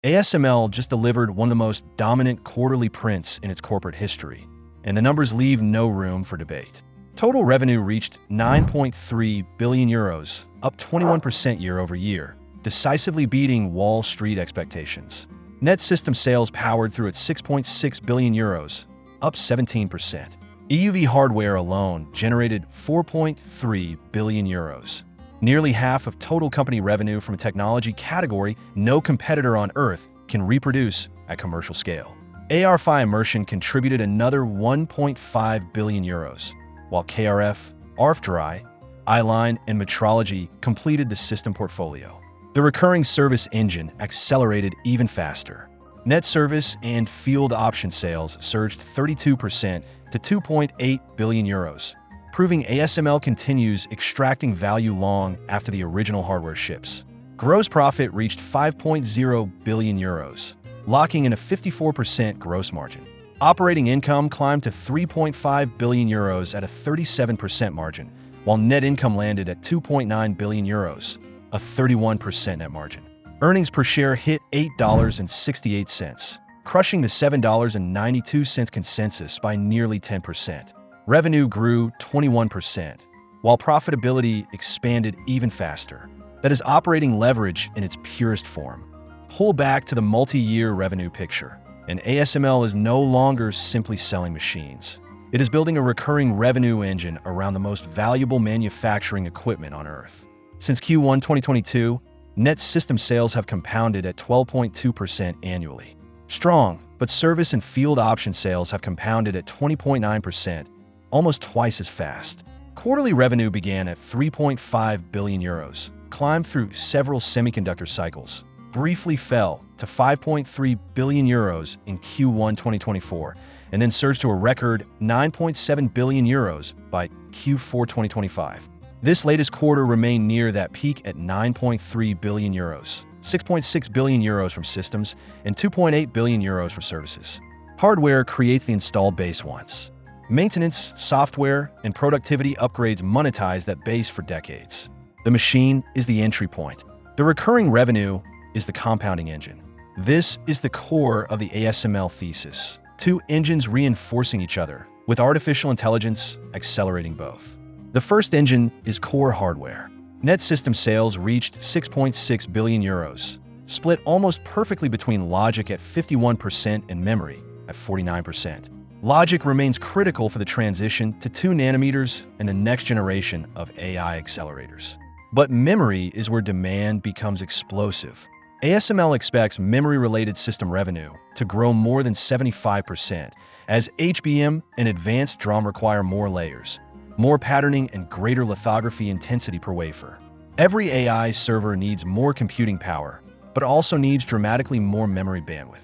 ASML just delivered one of the most dominant quarterly prints in its corporate history, and the numbers leave no room for debate. Total revenue reached 9.3 billion euros, up 21% year-over-year, decisively beating Wall Street expectations. Net system sales powered through at 6.6 billion euros, up 17%. EUV hardware alone generated 4.3 billion euros, nearly half of total company revenue from a technology category no competitor on Earth can reproduce at commercial scale. AR-Fi immersion contributed another 1.5 billion euros, while KrF, ArfDry, I-line, and metrology completed the system portfolio. The recurring service engine accelerated even faster. Net service and field option sales surged 32% to 2.8 billion euros, proving ASML continues extracting value long after the original hardware ships. Gross profit reached 5.0 billion euros, locking in a 54% gross margin. Operating income climbed to 3.5 billion euros at a 37% margin, while net income landed at 2.9 billion euros, a 31% net margin. Earnings per share hit $8.68, crushing the $7.92 consensus by nearly 10%. Revenue grew 21%, while profitability expanded even faster. That is operating leverage in its purest form. Pull back to the multi-year revenue picture, and ASML is no longer simply selling machines. It is building a recurring revenue engine around the most valuable manufacturing equipment on Earth. Since Q1 2022, net system sales have compounded at 12.2% annually. Strong, but service and field option sales have compounded at 20.9%, almost twice as fast. Quarterly revenue began at 3.5 billion euros, climbed through several semiconductor cycles, briefly fell to 5.3 billion euros in Q1 2024, and then surged to a record 9.7 billion euros by Q4 2025. This latest quarter remained near that peak at 9.3 billion euros, 6.6 billion euros from systems, and 2.8 billion euros for services. Hardware creates the installed base once. Maintenance, software, and productivity upgrades monetize that base for decades. The machine is the entry point. The recurring revenue is the compounding engine. This is the core of the ASML thesis. Two engines reinforcing each other, with artificial intelligence accelerating both. The first engine is core hardware. Net system sales reached 6.6 billion euros, split almost perfectly between logic at 51% and memory at 49%. Logic remains critical for the transition to 2 nanometers and the next generation of AI accelerators. But memory is where demand becomes explosive. ASML expects memory-related system revenue to grow more than 75% as HBM and advanced DRAM require more layers, more patterning, and greater lithography intensity per wafer. Every AI server needs more computing power, but also needs dramatically more memory bandwidth.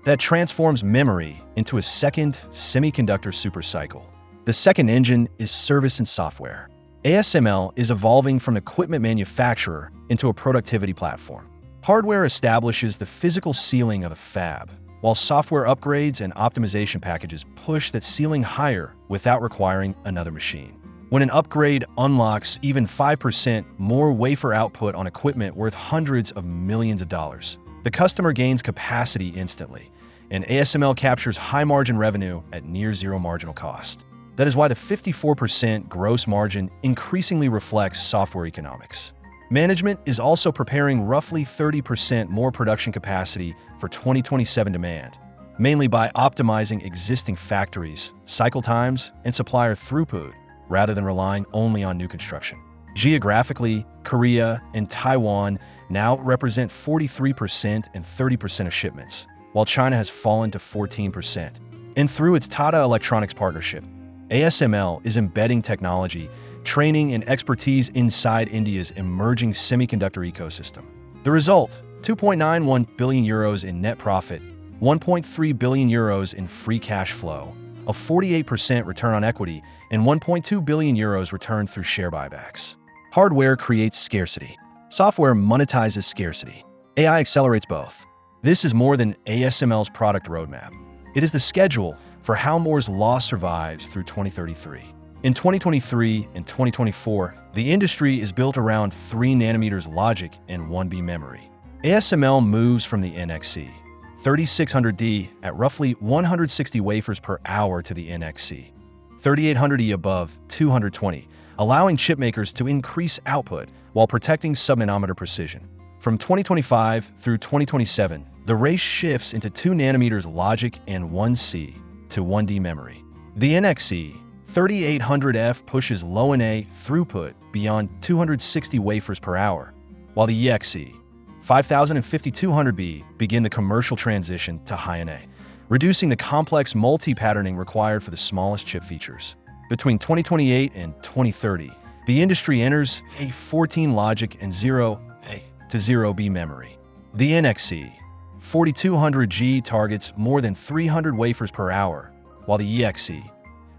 That transforms memory into a second semiconductor supercycle. The second engine is service and software. ASML is evolving from equipment manufacturer into a productivity platform. Hardware establishes the physical ceiling of a fab, while software upgrades and optimization packages push that ceiling higher without requiring another machine. When an upgrade unlocks even 5% more wafer output on equipment worth hundreds of millions of dollars, the customer gains capacity instantly, and ASML captures high-margin revenue at near-zero marginal cost. That is why the 54% gross margin increasingly reflects software economics. Management is also preparing roughly 30% more production capacity for 2027 demand, mainly by optimizing existing factories, cycle times, and supplier throughput, rather than relying only on new construction. Geographically, Korea and Taiwan now represent 43% and 30% of shipments, while China has fallen to 14%. And through its Tata Electronics partnership, ASML is embedding technology, training, and expertise inside India's emerging semiconductor ecosystem. The result, 2.91 billion euros in net profit, 1.3 billion euros in free cash flow, a 48% return on equity, and 1.2 billion euros returned through share buybacks. Hardware creates scarcity. Software monetizes scarcity. AI accelerates both. This is more than ASML's product roadmap. It is the schedule for how Moore's Law survives through 2033. In 2023 and 2024, the industry is built around 3 nanometers logic and 1B memory. ASML moves from the NXC 3600D at roughly 160 wafers per hour to the NXC 3800E above 220, allowing chipmakers to increase output while protecting sub-nanometer precision. From 2025 through 2027, the race shifts into 2 nanometers logic and 1C to 1D memory. The NXC 3800F pushes low-NA throughput beyond 260 wafers per hour, while the EXC 5000 and 5200B begin the commercial transition to high-NA, reducing the complex multi-patterning required for the smallest chip features. Between 2028 and 2030, the industry enters a 14 logic and 0A to 0B memory. The NXC 4200G targets more than 300 wafers per hour, while the EXC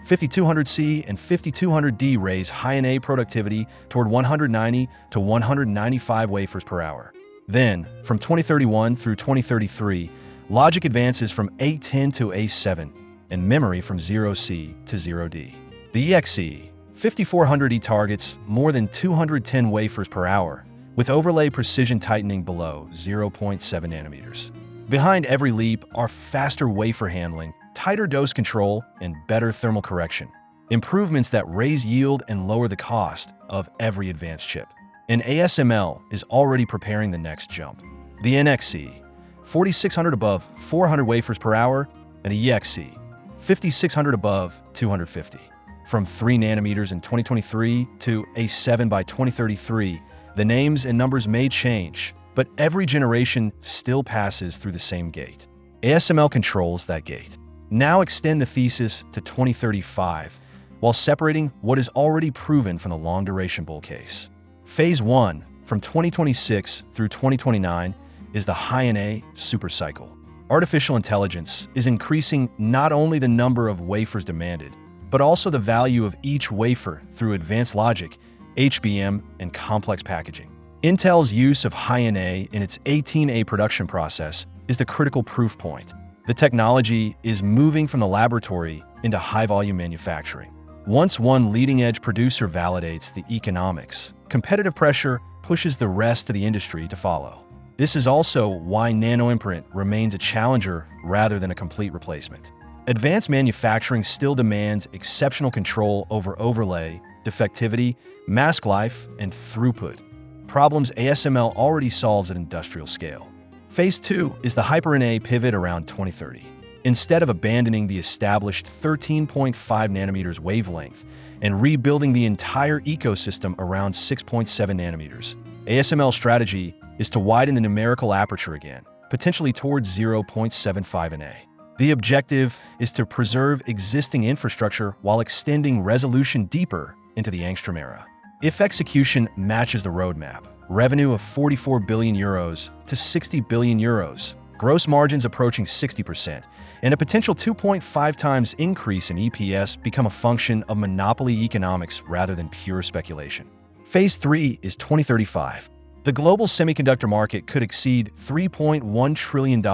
5200C and 5200D raise high-NA productivity toward 190 to 195 wafers per hour. Then, from 2031 through 2033, logic advances from A10 to A7, and memory from 0C to 0D. The EXC 5400E targets more than 210 wafers per hour, with overlay precision tightening below 0.7 nanometers. Behind every leap are faster wafer handling, tighter dose control, and better thermal correction, improvements that raise yield and lower the cost of every advanced chip. And ASML is already preparing the next jump. The NXC 4600 above 400 wafers per hour, and the EXC 5600 above 250. From 3 nanometers in 2023 to A7 by 2033, the names and numbers may change, but every generation still passes through the same gate. ASML controls that gate. Now extend the thesis to 2035, while separating what is already proven from the long-duration bull case. Phase 1, from 2026 through 2029, is the high-NA supercycle. Artificial intelligence is increasing not only the number of wafers demanded, but also the value of each wafer through advanced logic, HBM, and complex packaging. Intel's use of high-NA in its 18A production process is the critical proof point. The technology is moving from the laboratory into high-volume manufacturing. Once one leading-edge producer validates the economics, competitive pressure pushes the rest of the industry to follow. This is also why nanoimprint remains a challenger rather than a complete replacement. Advanced manufacturing still demands exceptional control over overlay, defectivity, mask life, and throughput, problems ASML already solves at industrial scale. Phase 2 is the Hyper-NA pivot around 2030. Instead of abandoning the established 13.5 nanometers wavelength and rebuilding the entire ecosystem around 6.7 nanometers, ASML's strategy is to widen the numerical aperture again, potentially towards 0.75 NA. The objective is to preserve existing infrastructure while extending resolution deeper into the Angstrom-Era. If execution matches the roadmap, revenue of 44 billion euros to 60 billion euros, gross margins approaching 60%, and a potential 2.5 times increase in EPS become a function of monopoly economics rather than pure speculation. Phase 3 is 2035. The global semiconductor market could exceed $3.1 trillion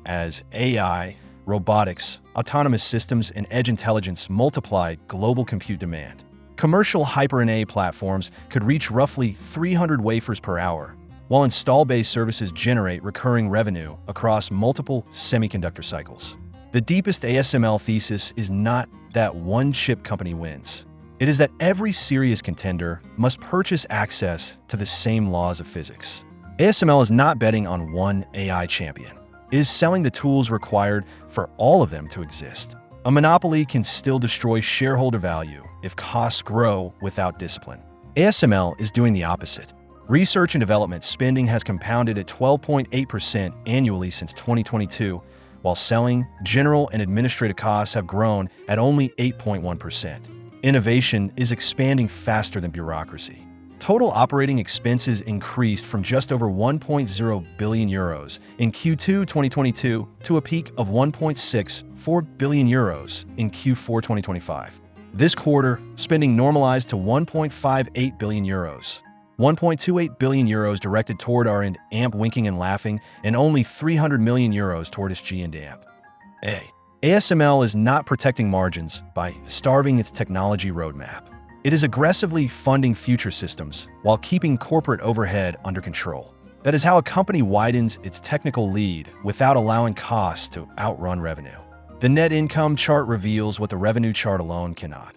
as AI, robotics, autonomous systems, and edge intelligence multiply global compute demand. Commercial Hyper-NA platforms could reach roughly 300 wafers per hour, while install-based services generate recurring revenue across multiple semiconductor cycles. The deepest ASML thesis is not that one chip company wins. It is that every serious contender must purchase access to the same laws of physics. ASML is not betting on one AI champion. It is selling the tools required for all of them to exist. A monopoly can still destroy shareholder value if costs grow without discipline. ASML is doing the opposite. Research and development spending has compounded at 12.8% annually since 2022, while selling, general, and administrative costs have grown at only 8.1%. Innovation is expanding faster than bureaucracy. Total operating expenses increased from just over 1.0 billion euros in Q2 2022 to a peak of 1.64 billion euros in Q4 2025. This quarter, spending normalized to 1.58 billion euros. 1.28 billion euros directed toward R&D, AMP winking and laughing, and only 300 million euros toward SG and AMP. ASML is not protecting margins by starving its technology roadmap. It is aggressively funding future systems while keeping corporate overhead under control. That is how a company widens its technical lead without allowing costs to outrun revenue. The net income chart reveals what the revenue chart alone cannot.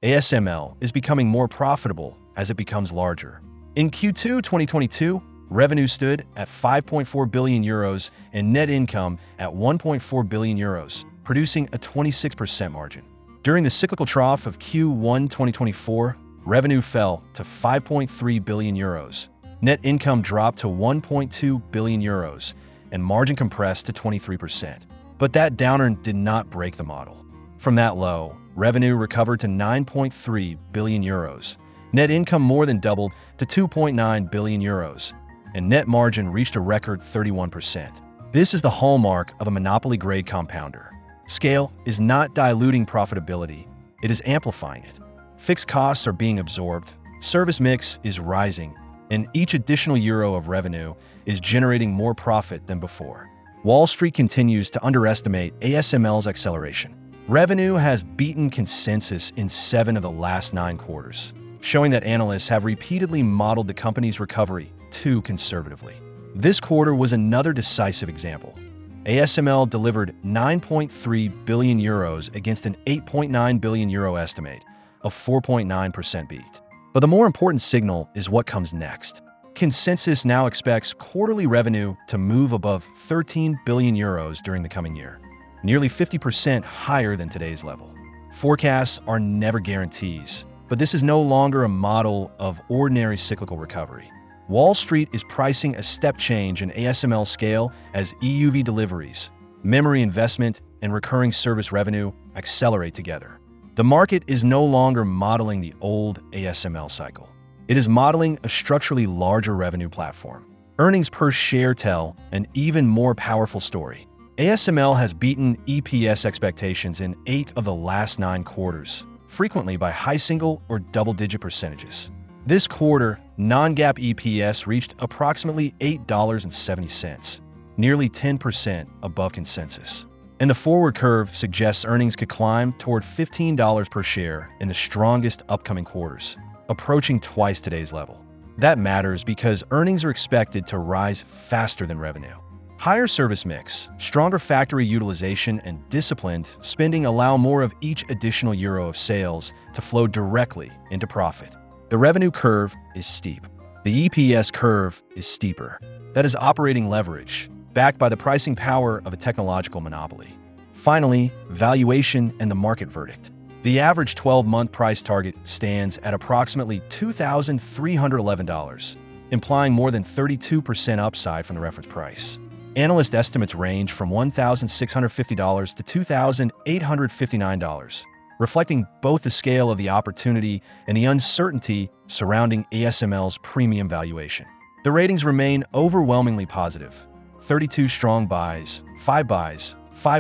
ASML is becoming more profitable as it becomes larger. In Q2 2022, revenue stood at 5.4 billion euros and net income at 1.4 billion euros, producing a 26% margin. During the cyclical trough of Q1 2024, revenue fell to 5.3 billion euros. Net income dropped to 1.2 billion euros, and margin compressed to 23%. But that downturn did not break the model. From that low, revenue recovered to 9.3 billion euros. Net income more than doubled to 2.9 billion euros, and net margin reached a record 31%. This is the hallmark of a monopoly-grade compounder. Scale is not diluting profitability, it is amplifying it. Fixed costs are being absorbed, service mix is rising, and each additional euro of revenue is generating more profit than before. Wall Street continues to underestimate ASML's acceleration. Revenue has beaten consensus in 7 of the last 9 quarters, showing that analysts have repeatedly modeled the company's recovery too conservatively. This quarter was another decisive example. ASML delivered 9.3 billion euros against an 8.9 billion euro estimate, a 4.9% beat. But the more important signal is what comes next. Consensus now expects quarterly revenue to move above 13 billion euros during the coming year, nearly 50% higher than today's level. Forecasts are never guarantees, but this is no longer a model of ordinary cyclical recovery. Wall Street is pricing a step change in ASML scale as EUV deliveries, memory investment, and recurring service revenue accelerate together. The market is no longer modeling the old ASML cycle. It is modeling a structurally larger revenue platform. Earnings per share tell an even more powerful story. ASML has beaten EPS expectations in 8 of the last 9 quarters, frequently by high single or double-digit percentages. This quarter, non-GAAP EPS reached approximately $8.70, nearly 10% above consensus. And the forward curve suggests earnings could climb toward $15 per share in the strongest upcoming quarters, approaching twice today's level. That matters because earnings are expected to rise faster than revenue. Higher service mix, stronger factory utilization, and disciplined spending allow more of each additional euro of sales to flow directly into profit. The revenue curve is steep. The EPS curve is steeper. That is operating leverage, backed by the pricing power of a technological monopoly. Finally, valuation and the market verdict. The average 12-month price target stands at approximately $2,311, implying more than 32% upside from the reference price. Analyst estimates range from $1,650 to $2,859, reflecting both the scale of the opportunity and the uncertainty surrounding ASML's premium valuation. The ratings remain overwhelmingly positive. 32 strong buys, 5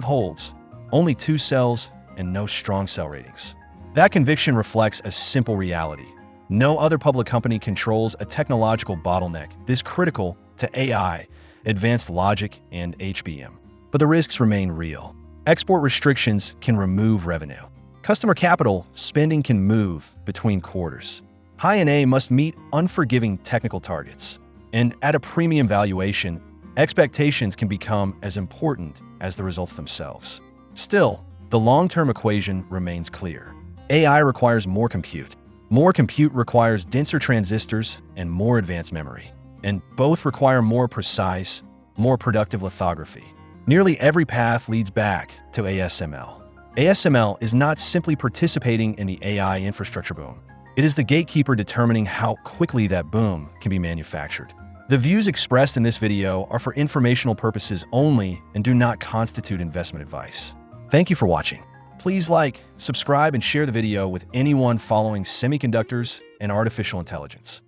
holds, only 2 sells, and no strong sell ratings. That conviction reflects a simple reality. No other public company controls a technological bottleneck this critical to AI, advanced logic, and HBM. But the risks remain real. Export restrictions can remove revenue. Customer capital spending can move between quarters. High-NA must meet unforgiving technical targets. And at a premium valuation, expectations can become as important as the results themselves. Still, the long-term equation remains clear. AI requires more compute. More compute requires denser transistors and more advanced memory. And both require more precise, more productive lithography. Nearly every path leads back to ASML. ASML is not simply participating in the AI infrastructure boom. It is the gatekeeper determining how quickly that boom can be manufactured. The views expressed in this video are for informational purposes only and do not constitute investment advice. Thank you for watching. Please like, subscribe, and share the video with anyone following semiconductors and artificial intelligence.